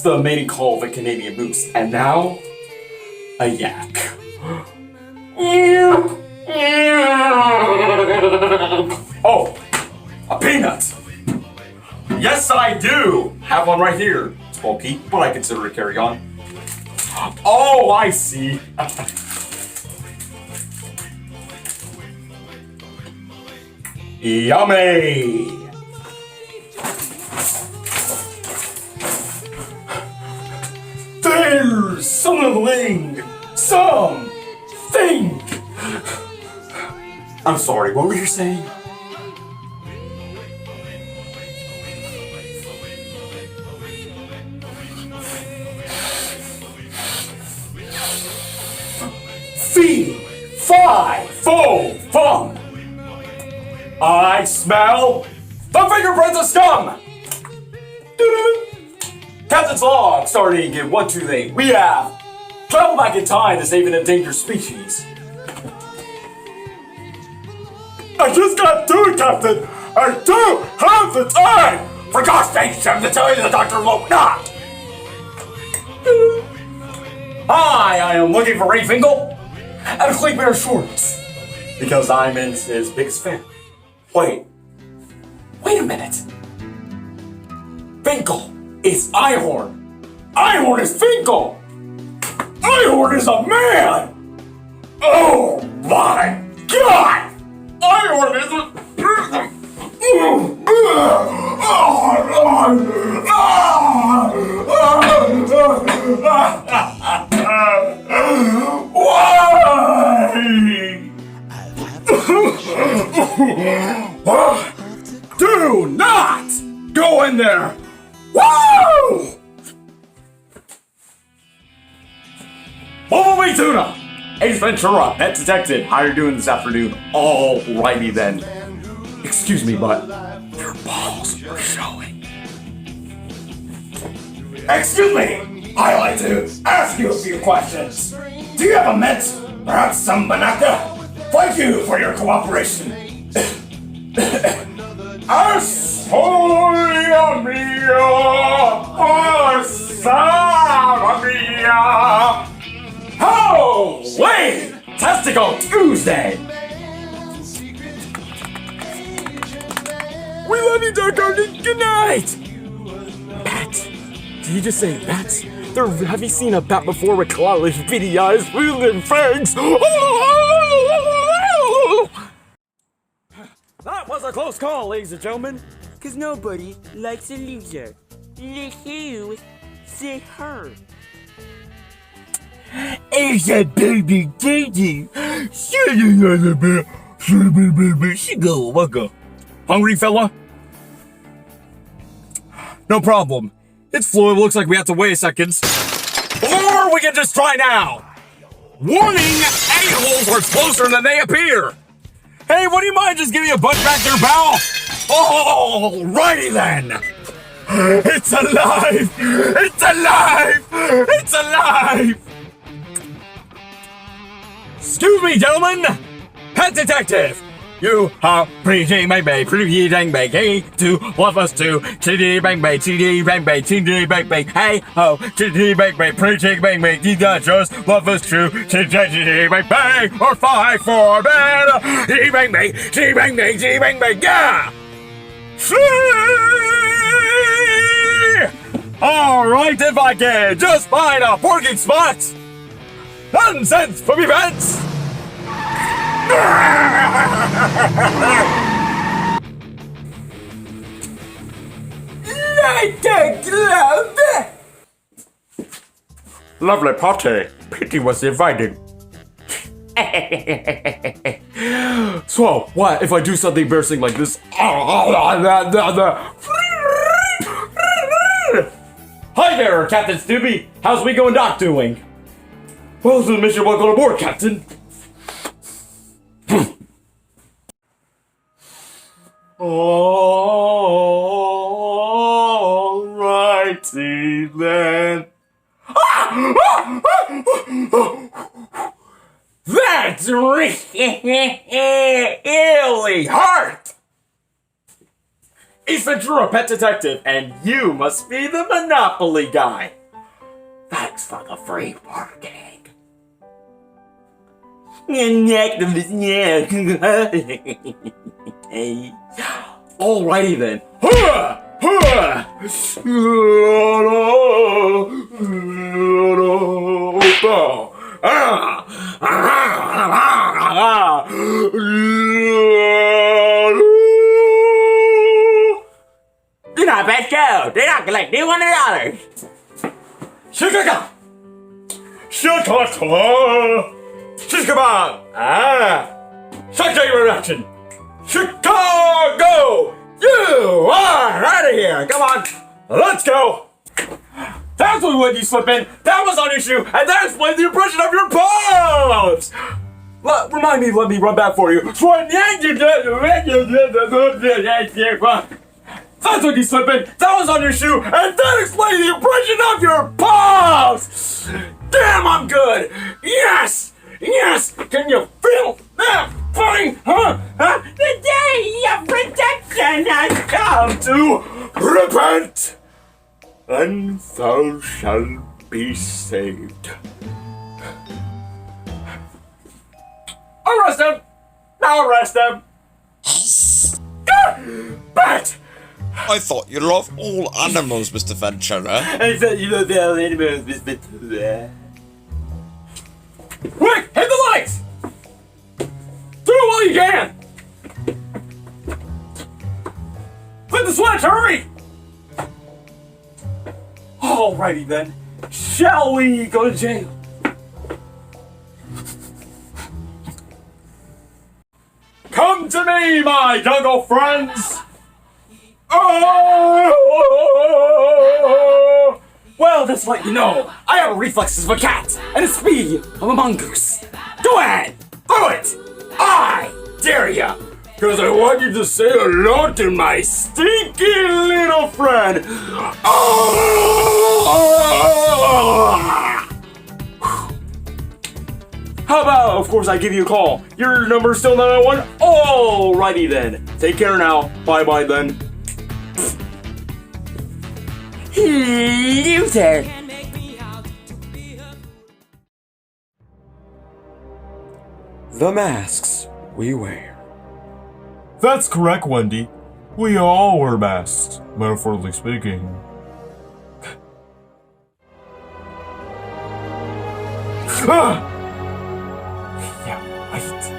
the mating call of a Canadian moose. And now, a yak. Oh, a peanut. Yes, I do have one right here. It's bulky, but I consider it carry on. Oh, I see. Yummy. There's something. I'm sorry, what were you saying? Fee, fi, fo, fum. I smell the fingerprints of scum. Captain's log starting in 128. We have travel back in time to save an endangered species. I just got through it, Captain. I do have the time. For God's sake, Jim, to tell you the doctor won't not. Hi, I am looking for Ray Finkel and a clean pair of shorts because I'm his biggest fan. Wait a minute. Finkel is Ihorn. Ihorn is Finkel. Ihorn is a man. Oh my God! Ihorn is a person. Why? Do not go in there! Woo! Bumblebee Tuna! Ace Ventura, pet detected. How are you doing this afternoon? Alrighty then. Excuse me, but your balls are showing. Excuse me! I'd like to ask you a few questions. Do you have a mint? Perhaps some banana? Thank you for your cooperation. Asoya mia! Asama mia! Holy Testicle Tuesday! We love you, Dark Garden. Good night! Bat. Did you just say bats? Have you seen a bat before with cloudless beady eyes, and fangs? That was a close call, ladies and gentlemen. Cause nobody likes a loser. Let you say her. It's a baby daddy. Hungry, fella? No problem. It's fluid. Looks like we have to wait a second. Or we can just try now. Warning, a-holes are closer than they appear. Hey, would you mind just giving me a butt back there, pal? Alrighty then. It's alive! It's alive! It's alive! Excuse me, gentlemen! Pet detective! You are pretty bang bang, pretty dang bang, hey, to love us to, chitty bang bang, chitty bang bang, chitty bang bang, hey ho, chitty bang bang, pretty bang bang, you not just love us true, chitty bang bang, or 5 for better, chitty bang bang, chitty bang bang, chitty bang bang, yeah! Alright, if I can just find a parking spot! Nonsense from events! Like a glove! Lovely party. Pity was invited. So, what if I do something embarrassing like this? Hi there, Captain Stubby. How's we going dock doing? Well, this is the mission. Welcome aboard, Captain. Alrighty then. That's really hard. Ace Ventura, pet detective, and you must be the Monopoly guy. Thanks for the free parking. Alrighty then. You're not a bad show. They're not like $200. Chicago! Chicago! Chicago! Chicago action! Chicago! You are out of here! Come on! Let's go! That's what when you slip in, that was on your shoe, and that explains the impression of your palms! Remind me, let me run back for you. That's when you slip in, that was on your shoe, and that explains the impression of your palms! Damn, I'm good! Yes! Yes! Can you feel that thing? Huh? The day of protection has come. To repent, and thou shalt be saved. Arrest him! Arrest him! Bat! I thought you loved all animals, Mr. Ventura. I thought you loved all animals, Miss Ventura. Quick! Hit the lights! Do it while you can! Flip the switch! Hurry! Alrighty then. Shall we go to jail? Come to me, my jungle friends! Oh! Well, just to let you know, I have reflexes of a cat and a speed of a mongoose. Go ahead, do it! I dare ya! Cause I want you to say hello to my stinky little friend. Oh! How about, of course, I give you a call? Your number's still 901? Alrighty then. Take care now. Bye-bye then. Loser. The masks we wear. That's correct, Wendy. We all wear masks, metaphorically speaking. Ah! Yeah, right.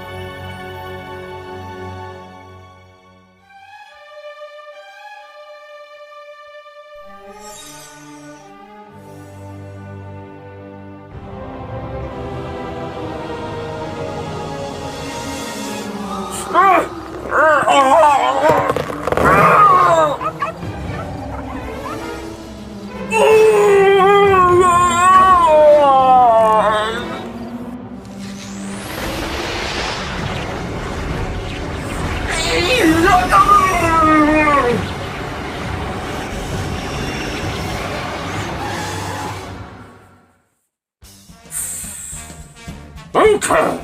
Okay.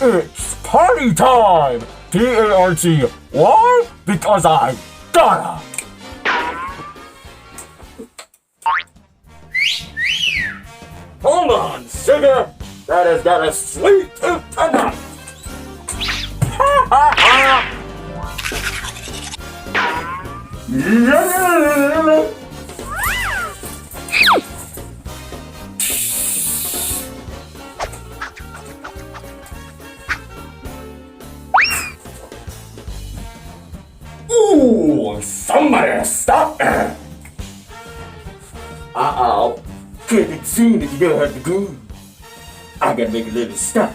It's party time! T-A-R-T. Why? Because I gotta! Hold on, sugar! That has got a sweet tooth tonight! Ha ha ha! Ooh, somebody stop that! Uh-oh. Can't be seen if you don't have the glue. I gotta make a little stop.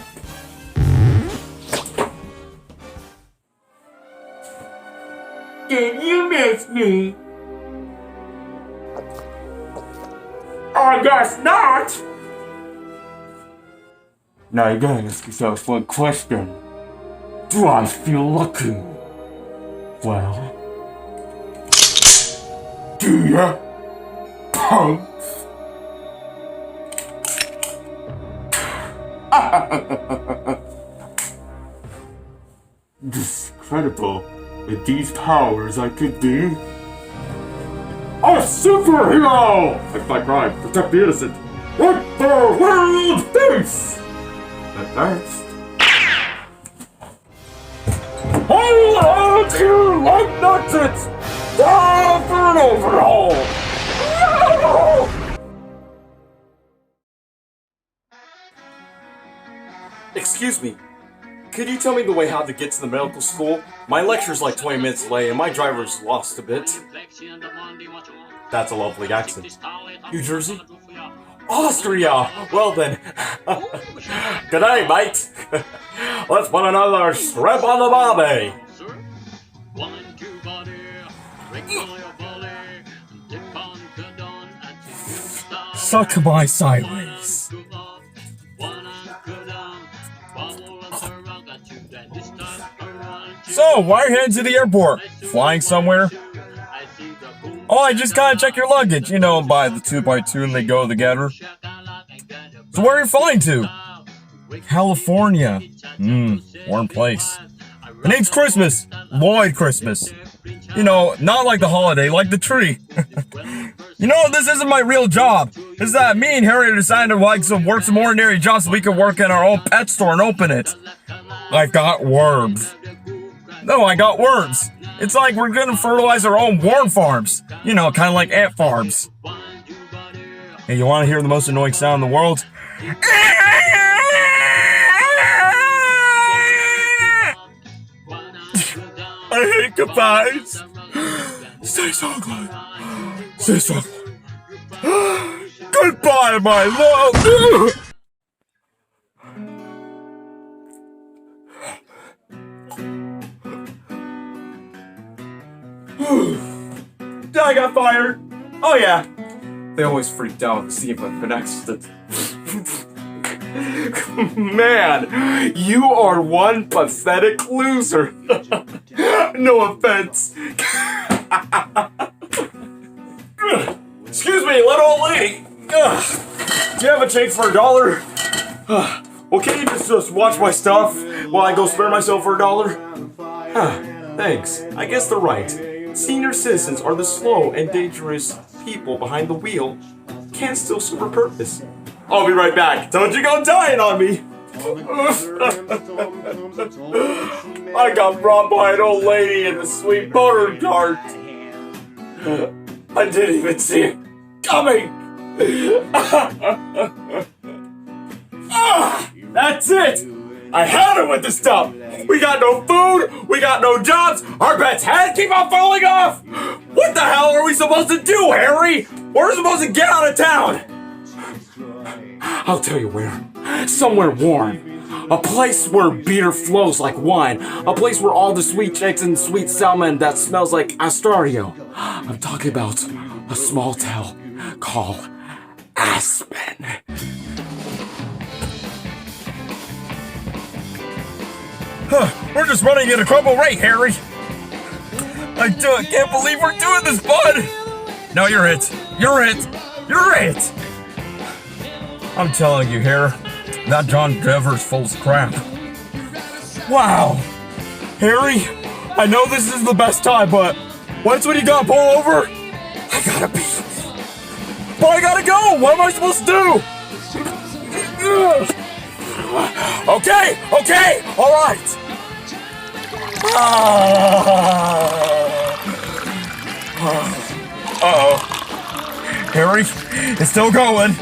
Did you miss me? I guess not! Now you gotta ask yourself one question. Do I feel lucky? Well, do ya, punks? This is incredible. With these powers, I could be a superhero! Fight my crime, protect the innocent, with the world peace! But first, hold on to your like nonsense! Time for an overhaul! Excuse me. Could you tell me the way how to get to the medical school? My lecture's like 20 minutes late and my driver's lost a bit. That's a lovely accent. New Jersey? Austria! Well then. Good day, mate. Let's put another shrimp on the barbie. Suck my sideways. So, why are you heading to the airport? Flying somewhere? Oh, I just gotta check your luggage. You know, by the 2x2 and they go together. So where are you flying to? California. Warm place. The name's Christmas. Lloyd Christmas. You know, not like the holiday, like the tree. You know, this isn't my real job. It's that me and Harry decided to work some ordinary jobs so we could work in our own pet store and open it. I've got worms. No, I got worms. It's like we're gonna fertilize our own worm farms. You know, kind of like ant farms. Hey, you wanna hear the most annoying sound in the world? I hate goodbyes. Stay strong. Stay strong. Goodbye, my love. I got fired. Oh yeah. They always freaked out to see if I could accident. Man, you are one pathetic loser. No offense. Excuse me, little old lady. Do you have a change for $1? Well, can you just watch my stuff while I go spare myself for $1? Thanks. I guess they're right. Senior citizens are the slow and dangerous people behind the wheel. Can't still serve a purpose. I'll be right back. Don't you go dying on me. I got robbed by an old lady in the sweet motor cart. I didn't even see it coming. That's it. I had it with this stuff. We got no food, we got no jobs, our pets' heads keep on falling off! What the hell are we supposed to do, Harry? We're supposed to get out of town! I'll tell you where. Somewhere warm. A place where beer flows like wine. A place where all the sweet chicks and sweet salmon that smells like Astario. I'm talking about a small town called Aspen. We're just running at a crumble rate, Harry. I can't believe we're doing this, bud. No, you're it. You're it. You're it. I'm telling you, Harry, that John Dever's full of crap. Wow. Harry, I know this is the best time, but what's when you gotta pull over? I gotta pee. But I gotta go. What am I supposed to do? Okay, all right. Uh-oh. Harry, it's still going.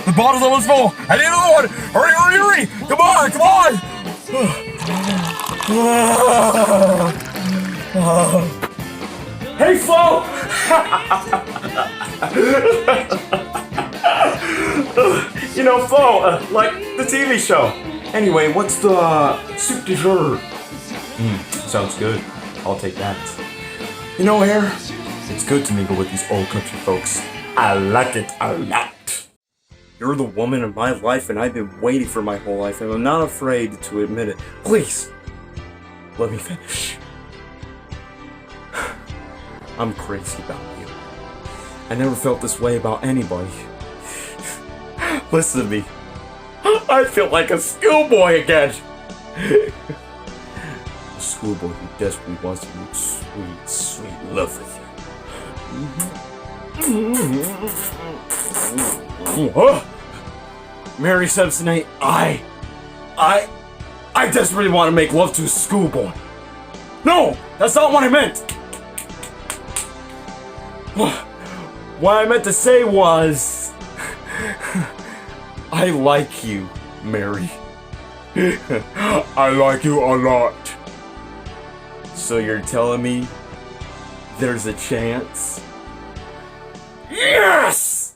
The bottle's almost full. I need another one. Hurry. Come on. Hey, Flo. You know, Flo, like the TV show. Anyway, what's the soup du jour? Sounds good. I'll take that. You know, Harry, it's good to mingle with these old country folks. I like it a lot. You're the woman in my life, and I've been waiting for my whole life, and I'm not afraid to admit it. Please, let me finish. I'm crazy about you. I never felt this way about anybody. Listen to me. I feel like a schoolboy again. schoolboy who desperately wants to make sweet, sweet love with you. Huh? Mary Samsonite, I desperately want to make love to a schoolboy. No, that's not what I meant. What I meant to say was, I like you, Mary. I like you a lot. So you're telling me there's a chance? Yes!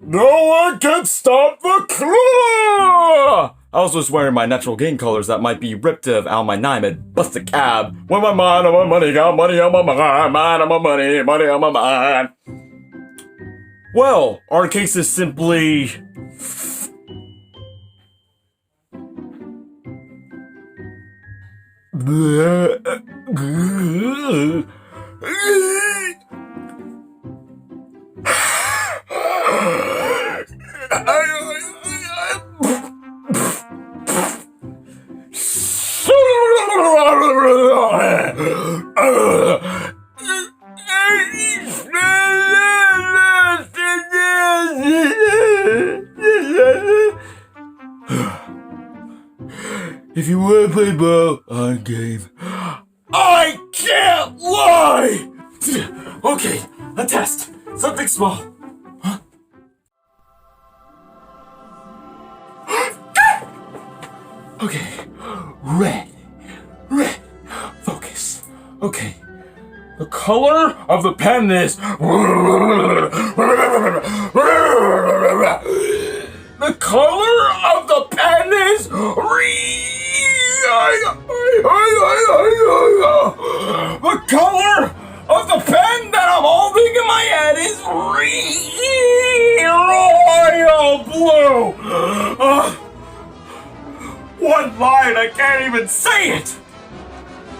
No one can stop the claw! I was just wearing my natural game colors that might be ripped out of my name and bust a cab. With my mind on my money, got money on my mind on my money, money on my mind. Well, our case is simply... If you want to play ball, I'm game. I can't lie! Okay, a test. Something small. Huh? Okay, red. Focus. Okay. The color of the pen is... The color of the pen is... The color of the pen that I'm holding in my hand is royal blue. One line, I can't even say it.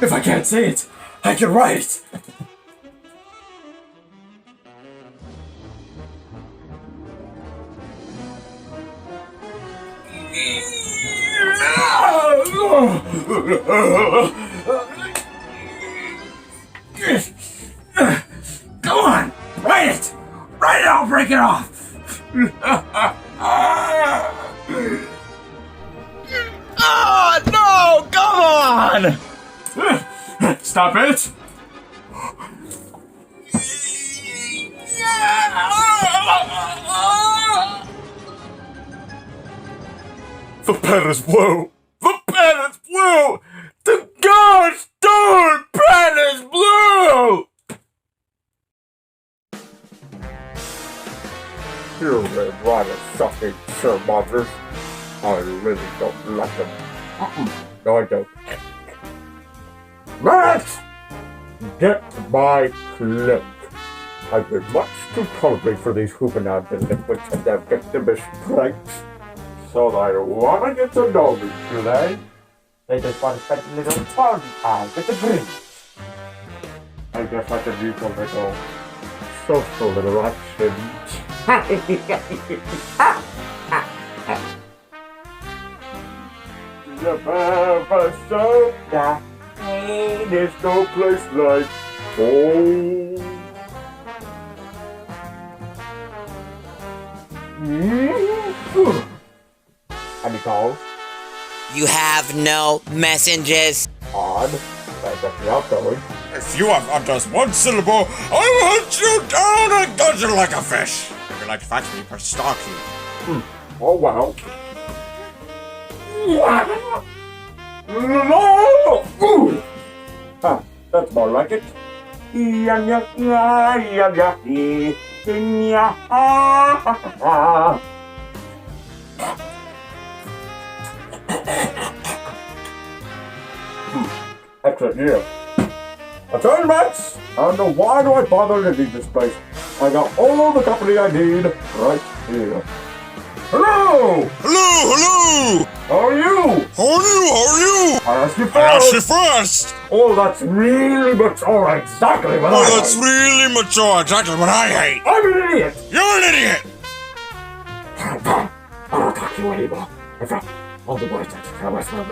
If I can't say it, I can write it. Come on, write it! Write it, I'll break it off! Oh, no! Come on! Stop it! The pen is blue! The pen is blue! The gosh darn pen is blue! You may write a shocking, Sir Monsters. I really don't like them. No, I don't. Let's get my clip. I've been much too tolerant for these hooping-out delinquents and their victimish pranks. So I want to get to know me, do they? They just want to spend a little party time with the drinks. I guess I could use a little social interaction. Never so that there's no place like home. Any calls? You have no messengers. Odd. That got me outgoing. If you have uttered one syllable, I will hunt you down and gut you like a fish. If you like to fight me, press star key. Oh, wow. That's more like it. Excellent, yeah. I tell you, Max, I don't know why do I bother to leave this place. I got all the company I need right here. Hello! Hello! How are you? How are you? I asked you first. I asked you first! Oh, that's really mature. Exactly what I Oh, that's hate. really mature. Exactly what I hate. I'm an idiot. You're an idiot! I don't talk to you anymore. In fact, all the boys that come with them, I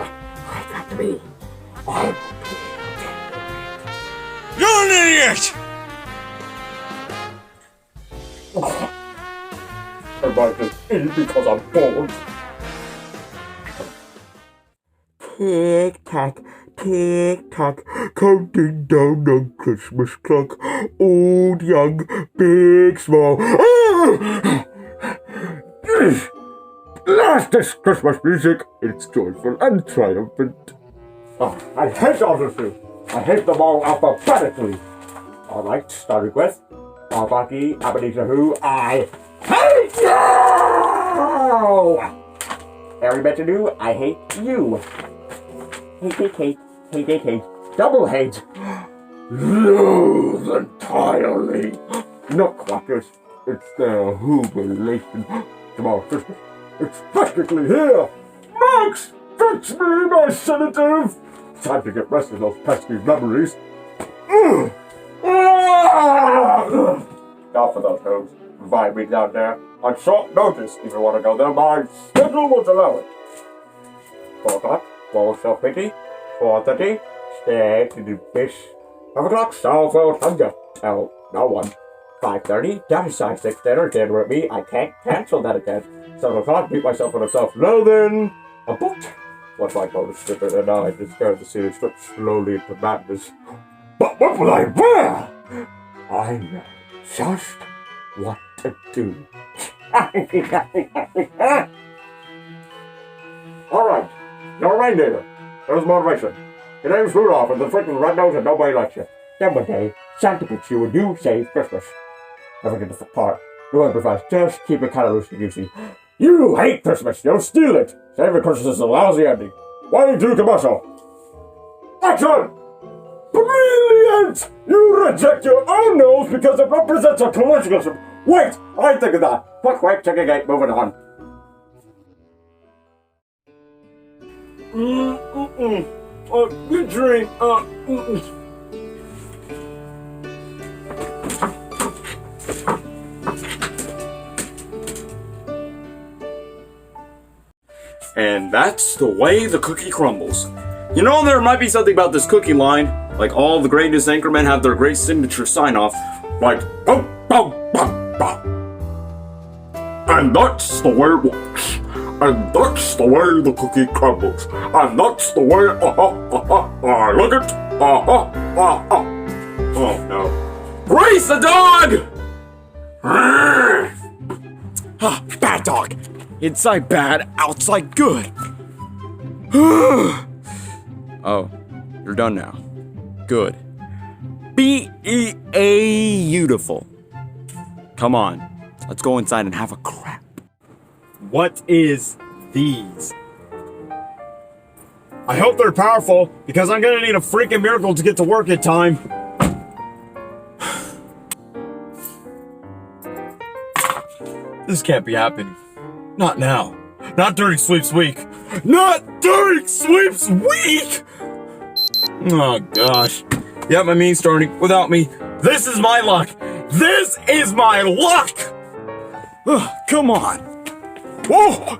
got to be. I'm You're an idiot! I might just eat because I'm bored. Tick tock, counting down on Christmas clock. Old, young, big, small. Last this Christmas music, it's joyful and triumphant. Oh, I hate all of you. I hate them all alphabetically. Alright, starting with Bucky, Ebenezer Who, I hate you! Harry Benton Who, I hate you. Hate, double hate. Loathe entirely. Nutcrackers, it's their jubilation. Tomorrow Christmas, it's practically here. Max, fetch me my sedative. Time to get rest of those pesky rubberies. Now for those hoes, invite me down there on short notice if you want to go there. My schedule won't allow it. 4 o'clock, roll self-pity. 4:30, stay to do fish. 5 o'clock, solve for thunder. Tell no one. 5:30, data science dinner with me. I can't cancel that again. 7 o'clock, beat myself with a self-loathing. A book. Once I go to strip it and I just go to see it slip slowly into madness. But what will I wear? I know just what to do. Alright, your reindeer. There's motivation. Your name's Rudolph and the freaking red nose and nobody likes you. Then one day, Santa gets you a new save Christmas. Never get the part. Remember fast, just keep it kind of loosey-goosey. You hate Christmas, you'll steal it. Saving Christmas is a lousy ending. Why don't you do commercial? Action! Brilliant! You reject your own nose because it represents a colloquialism. Wait, I think of that. Fuck, wait, check again, moving on. Good drink, And that's the way the cookie crumbles. You know, there might be something about this cookie line, like all the greatest anchormen have their great signature sign-off, like bow, bow, bow, bow. And that's the way it works. And that's the way the cookie crumbles. And that's the way, look it, oh no. Race the dog! Bad dog. Inside bad, outside good. Oh, you're done now. Good. Beautiful. Come on, let's go inside and have a crap. What is these? I hope they're powerful, because I'm gonna need a freaking miracle to get to work in time. This can't be happening. Not now. Not during Sweeps Week. Not during Sweeps Week! Oh gosh. Yep, my mean starting without me. This is my luck. This is my luck! Ugh, come on. Whoa!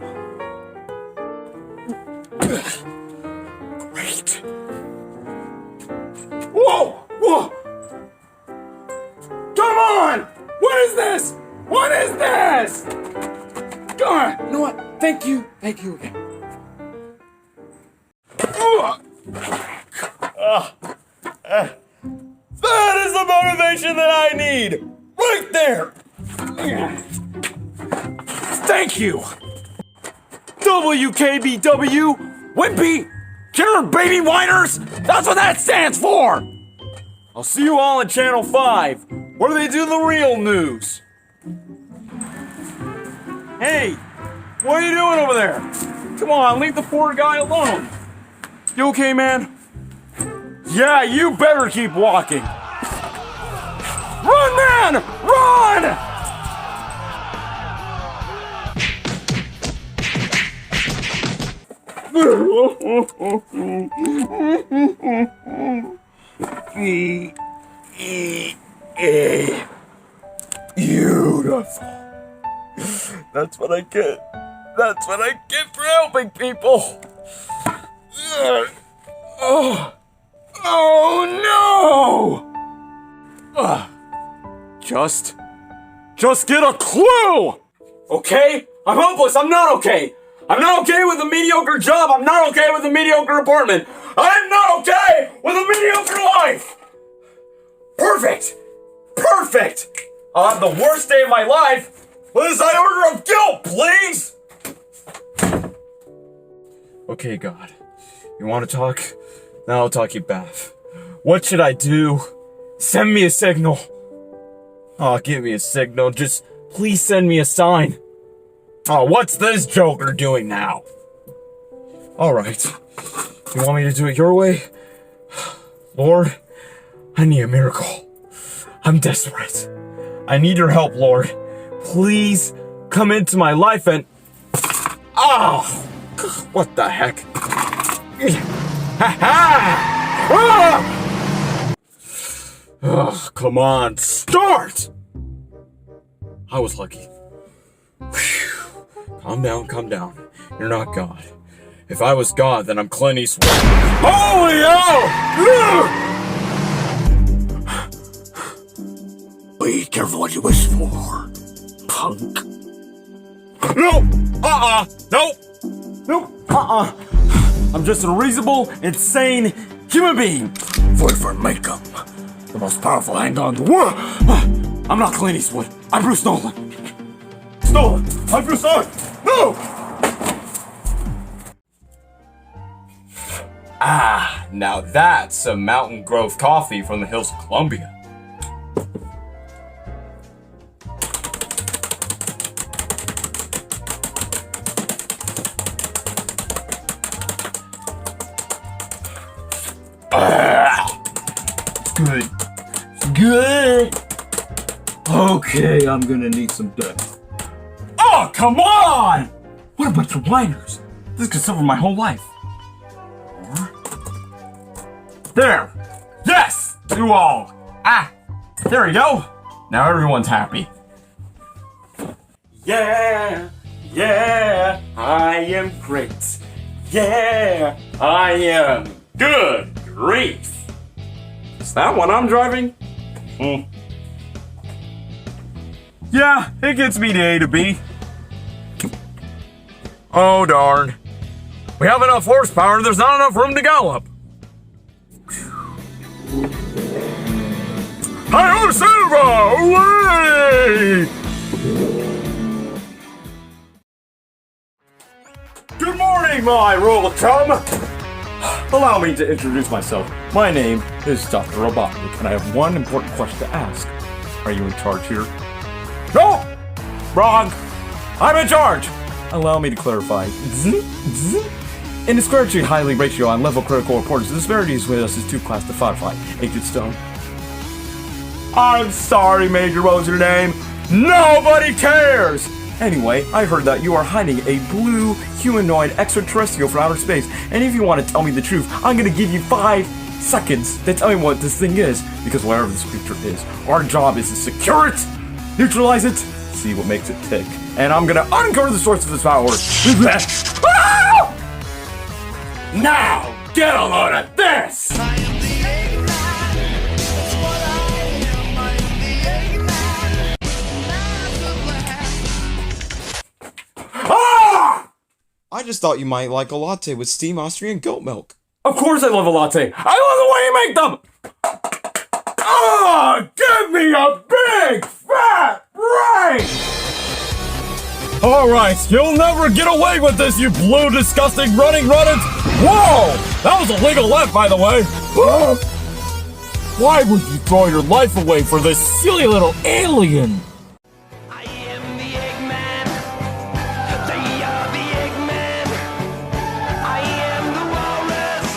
Great. Whoa! Whoa! Come on! What is this? What is this? God, you know what? Thank you again. That is the motivation that I need! Right there! Thank you! WKBW, Wimpy, Killer Baby Whiners, that's what that stands for! I'll see you all on Channel 5, where they do the real news. Hey, what are you doing over there? Come on, leave the poor guy alone. You okay, man? Yeah, you better keep walking. Run, man! Run! Beautiful. That's what I get. That's what I get for helping people. Oh no! Just get a clue! Okay? I'm hopeless. I'm not okay. I'm not okay with a mediocre job. I'm not okay with a mediocre apartment. I'm not okay with a mediocre life. Perfect. Perfect. I'll have the worst day of my life with this high order of guilt, please. Okay, God. You want to talk? Then I'll talk you back. What should I do? Send me a signal. Oh, give me a signal. Just please send me a sign. Oh, what's this joker doing now? Alright. You want me to do it your way? Lord, I need a miracle. I'm desperate. I need your help, Lord. Please come into my life and... Oh! What the heck? Ha ha! Oh, come on, start! I was lucky. Whew. Calm down. You're not God. If I was God, then I'm Clint Eastwood. Holy hell! Be careful what you wish for, punk. No! Nope! I'm just a reasonable, insane human being. Vote for Macom, the most powerful handgun in the world. I'm not Clint Eastwood. I'm Bruce Nolan. I'm Bruce Nolan. No! Ah, now that's some Mountain Grove coffee from the hills of Columbia. Good. Okay, I'm gonna need some depth. Oh, come on! What a bunch of whiners. This could cover my whole life. There! Yes! Do all! There we go! Now everyone's happy. Yeah! I am great. Yeah! I am good grief. Is that what I'm driving? Yeah, it gets me to A to B. Oh, darn. We have enough horsepower and there's not enough room to gallop. Hi-ho, Silva! Away! Good morning, my roll of chum! Allow me to introduce myself. My name is Dr. Robotnik, and I have one important question to ask. Are you in charge here? No! Wrong! I'm in charge! Allow me to clarify. In discrepancy highly ratio on level critical importance, the disparities with us is too class to modify. Agent Stone. I'm sorry, Major, what was your name? Nobody cares! Anyway, I heard that you are hiding a blue humanoid extraterrestrial from outer space, and if you want to tell me the truth, I'm gonna give you 5 seconds to tell me what this thing is, because whatever this creature is, our job is to secure it, neutralize it, see what makes it tick, and I'm gonna uncover the source of its power. Now, get a load of this! I just thought you might like a latte with steamed Austrian goat milk. Of course I love a latte. I love the way you make them! Give me a big fat break! Alright, you'll never get away with this, you blue disgusting running rodent! Whoa! That was a legal left, by the way! Why would you throw your life away for this silly little alien? I am the Eggman. They are the Eggman. I am the walrus.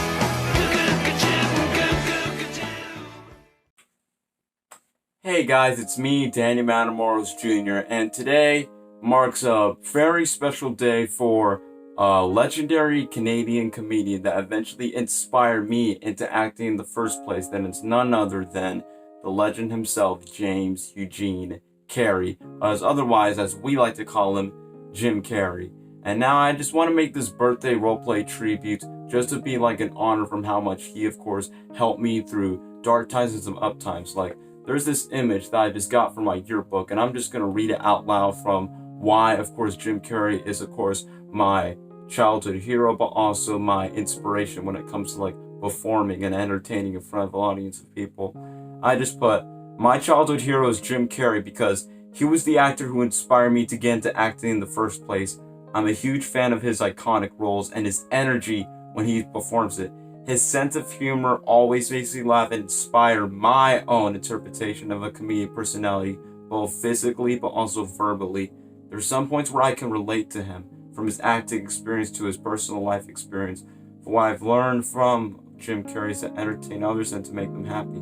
Hey guys, it's me, Danny Matamoros Jr., and today marks a very special day for a legendary Canadian comedian that eventually inspired me into acting in the first place, then it's none other than the legend himself, James Eugene Carrey, as we like to call him, Jim Carrey. And now I just want to make this birthday roleplay tribute just to be like an honor from how much he, of course, helped me through dark times and some up times. Like, there's this image that I just got from my yearbook, and I'm just going to read it out loud from why, of course, Jim Carrey is, of course, my childhood hero, but also my inspiration when it comes to like performing and entertaining in front of an audience of people. I just put, my childhood hero is Jim Carrey because he was the actor who inspired me to get into acting in the first place. I'm a huge fan of his iconic roles and his energy when he performs it. His sense of humor always makes me laugh and inspire my own interpretation of a comedic personality, both physically but also verbally. There's some points where I can relate to him, from his acting experience to his personal life experience. For what I've learned from Jim Carrey is to entertain others and to make them happy.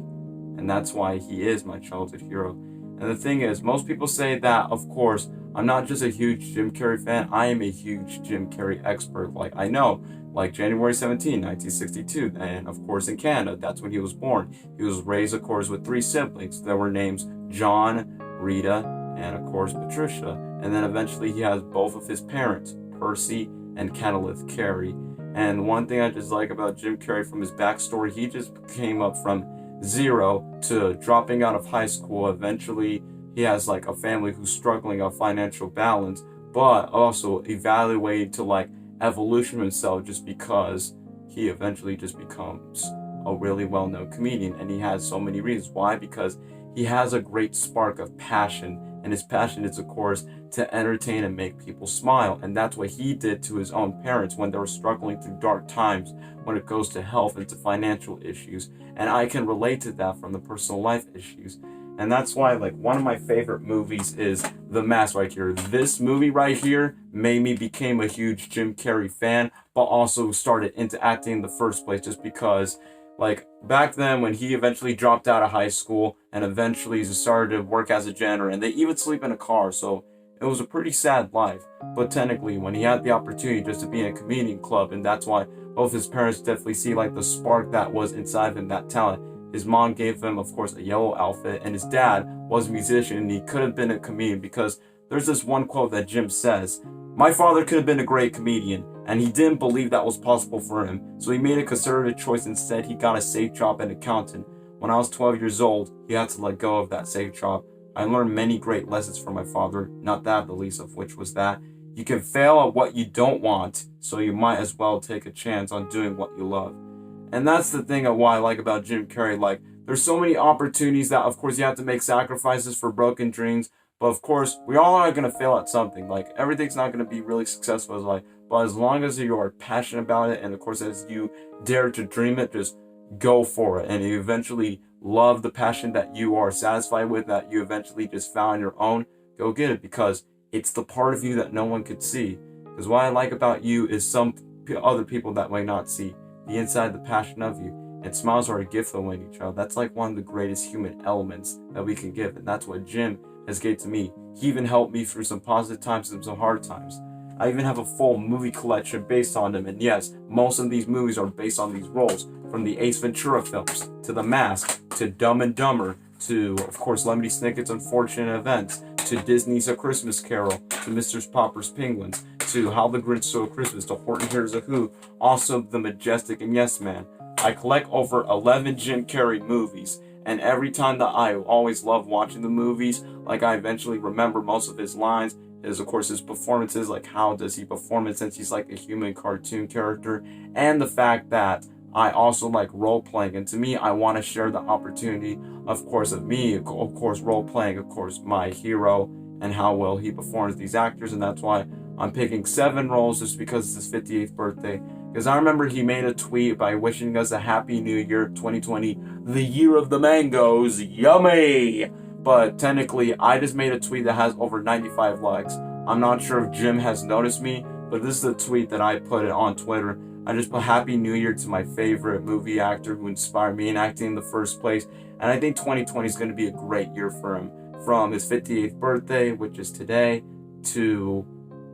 And that's why he is my childhood hero. And the thing is, most people say that, of course, I'm not just a huge Jim Carrey fan, I am a huge Jim Carrey expert. Like, I know, like January 17, 1962, and of course in Canada, that's when he was born. He was raised, of course, with 3 siblings. There were names John, Rita, and of course Patricia. And then eventually he has both of his parents, Percy and Kenneth Carey. And one thing I just like about Jim Carrey from his backstory, he just came up from 0 to dropping out of high school. Eventually he has like a family who's struggling on financial balance, but also evaluated to like evolution himself just because he eventually just becomes a really well-known comedian. And he has so many reasons why, because he has a great spark of passion, and his passion is, of course, to entertain and make people smile. And that's what he did to his own parents when they were struggling through dark times when it goes to health and to financial issues. And I can relate to that from the personal life issues. And that's why, like, one of my favorite movies is The Mask right here. This movie right here made me become a huge Jim Carrey fan, but also started into acting in the first place just because, like, back then when he eventually dropped out of high school and eventually started to work as a janitor, and they even sleep in a car, so it was a pretty sad life. But technically, when he had the opportunity just to be in a comedian club, and that's why both his parents definitely see, like, the spark that was inside of him, that talent. His mom gave him, of course, a yellow outfit, and his dad was a musician, and he could have been a comedian because there's this one quote that Jim says, "My father could have been a great comedian, and he didn't believe that was possible for him, so he made a conservative choice. Instead, he got a safe job as an accountant. When I was 12 years old, he had to let go of that safe job. I learned many great lessons from my father, not that the least of which was that you can fail at what you don't want, so you might as well take a chance on doing what you love." And that's the thing of why I like about Jim Carrey. Like, there's so many opportunities that, of course, you have to make sacrifices for broken dreams. But, of course, we all are going to fail at something. Like, everything's not going to be really successful in life. But as long as you are passionate about it, and, of course, as you dare to dream it, just go for it. And you eventually love the passion that you are satisfied with, that you eventually just found your own, go get it. Because it's the part of you that no one could see. Because what I like about you is some other people that might not see the inside, the passion of you. And smiles are a gift from each other. That's like one of the greatest human elements that we can give. And that's what Jim has gave to me. He even helped me through some positive times and some hard times. I even have a full movie collection based on him. And yes, most of these movies are based on these roles. From the Ace Ventura films, to The Mask, to Dumb and Dumber, to, of course, Lemony Snicket's Unfortunate Events, to Disney's A Christmas Carol, to Mr. Popper's Penguins, to How the Grinch Stole Christmas, to Horton Hears a Who, also The Majestic and Yes Man. I collect over 11 Jim Carrey movies, and every time that I always love watching the movies, like I eventually remember most of his lines, of course his performances, like how does he perform it since he's like a human cartoon character, and the fact that I also like role-playing, and to me, I want to share the opportunity, of course, of me, of course, role-playing, of course, my hero, and how well he performs these actors, and that's why I'm picking 7 roles just because it's his 58th birthday. Because I remember he made a tweet by wishing us a happy new year, 2020, the year of the mangoes, yummy! But technically, I just made a tweet that has over 95 likes. I'm not sure if Jim has noticed me, but this is the tweet that I put it on Twitter. I just put Happy New Year to my favorite movie actor who inspired me in acting in the first place. And I think 2020 is going to be a great year for him. From his 58th birthday, which is today, to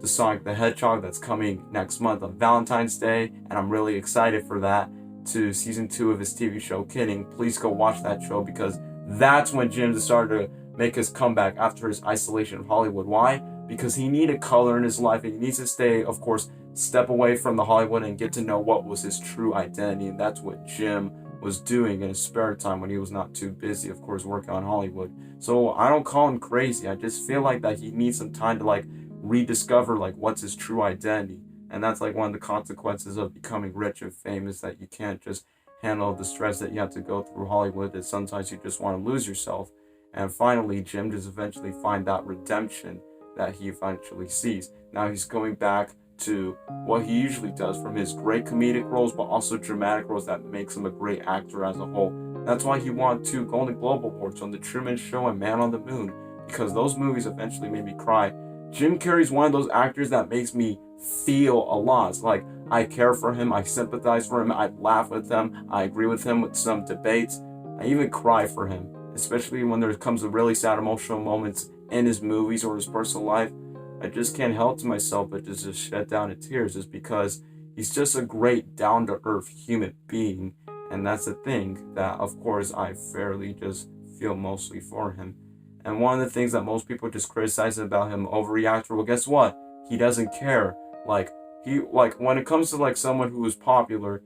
to Sonic the Hedgehog that's coming next month on Valentine's Day, and I'm really excited for that, to season 2 of his TV show Kidding. Please go watch that show, because that's when Jim started to make his comeback after his isolation of Hollywood. Why? Because he needed color in his life, and he needs to stay, of course, step away from the Hollywood and get to know what was his true identity, and that's what Jim was doing in his spare time when he was not too busy, of course, working on Hollywood. So I don't call him crazy. I just feel like that he needs some time to like rediscover like what's his true identity. And that's like one of the consequences of becoming rich and famous, that you can't just handle the stress that you have to go through Hollywood, that sometimes you just want to lose yourself. And finally, Jim just eventually find that redemption that he eventually sees. Now he's going back to what he usually does, from his great comedic roles, but also dramatic roles that makes him a great actor as a whole. That's why he won 2 Golden Globe Awards on The Truman Show and Man on the Moon, because those movies eventually made me cry. Jim Carrey's one of those actors that makes me feel a lot. It's like, I care for him, I sympathize for him, I laugh with him, I agree with him with some debates, I even cry for him, especially when there comes to really sad emotional moments in his movies or his personal life. I just can't help to myself but just shed down in tears, just because he's just a great down-to-earth human being. And that's the thing that, of course, I fairly just feel mostly for him. And one of the things that most people just criticize about him, overreact, well, guess what? He doesn't care. Like, when it comes to like someone who is popular,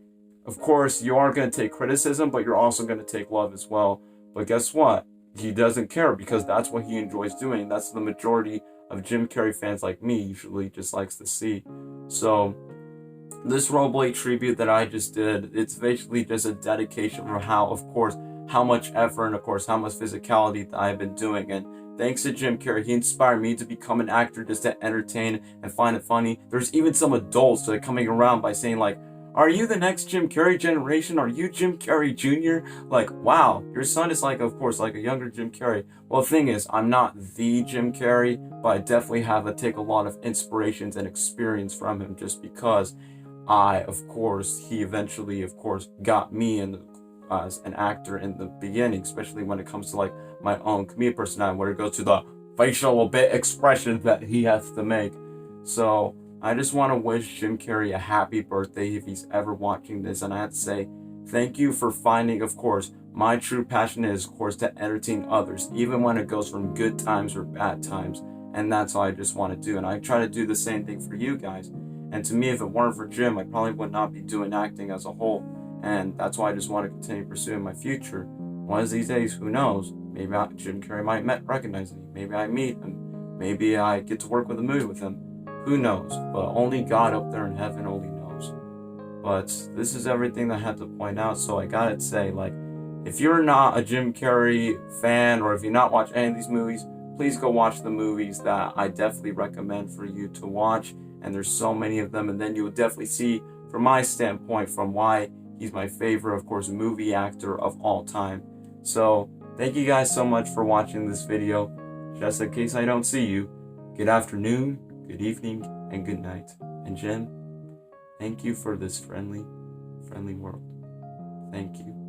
of course, you are going to take criticism, but you're also going to take love as well. But guess what? He doesn't care, because that's what he enjoys doing. That's the majority of Jim Carrey fans like me usually just likes to see. So this roleplay tribute that I just did, it's basically just a dedication for how much effort and of course how much physicality that I've been doing. And thanks to Jim Carrey, he inspired me to become an actor just to entertain and find it funny. There's even some adults that are coming around by saying like, are you the next Jim Carrey generation? Are you Jim Carrey Jr.? Like, wow, your son is like, of course, like a younger Jim Carrey. Well, the thing is, I'm not the Jim Carrey, but I definitely have to take a lot of inspirations and experience from him, just because he eventually, of course, got me as an actor in the beginning, especially when it comes to like my own comedic personality, where it goes to the facial bit expression that he has to make. So I just want to wish Jim Carrey a happy birthday if he's ever watching this. And I have to say, thank you for finding, of course, my true passion is, of course, to entertain others, even when it goes from good times or bad times. And that's all I just want to do. And I try to do the same thing for you guys. And to me, if it weren't for Jim, I probably would not be doing acting as a whole. And that's why I just want to continue pursuing my future. One of these days, who knows? Maybe Jim Carrey might recognize me. Maybe I meet him. Maybe I get to work with a movie with him. Who knows? But only God up there in heaven only knows. But this is everything that I had to point out. So I gotta say, like, if you're not a Jim Carrey fan, or if you're not watching any of these movies, please go watch the movies that I definitely recommend for you to watch. And there's so many of them. And then you will definitely see, from my standpoint, from why he's my favorite, of course, movie actor of all time. So thank you guys so much for watching this video. Just in case I don't see you, good afternoon, good evening, and good night. And Jim, thank you for this friendly world. Thank you.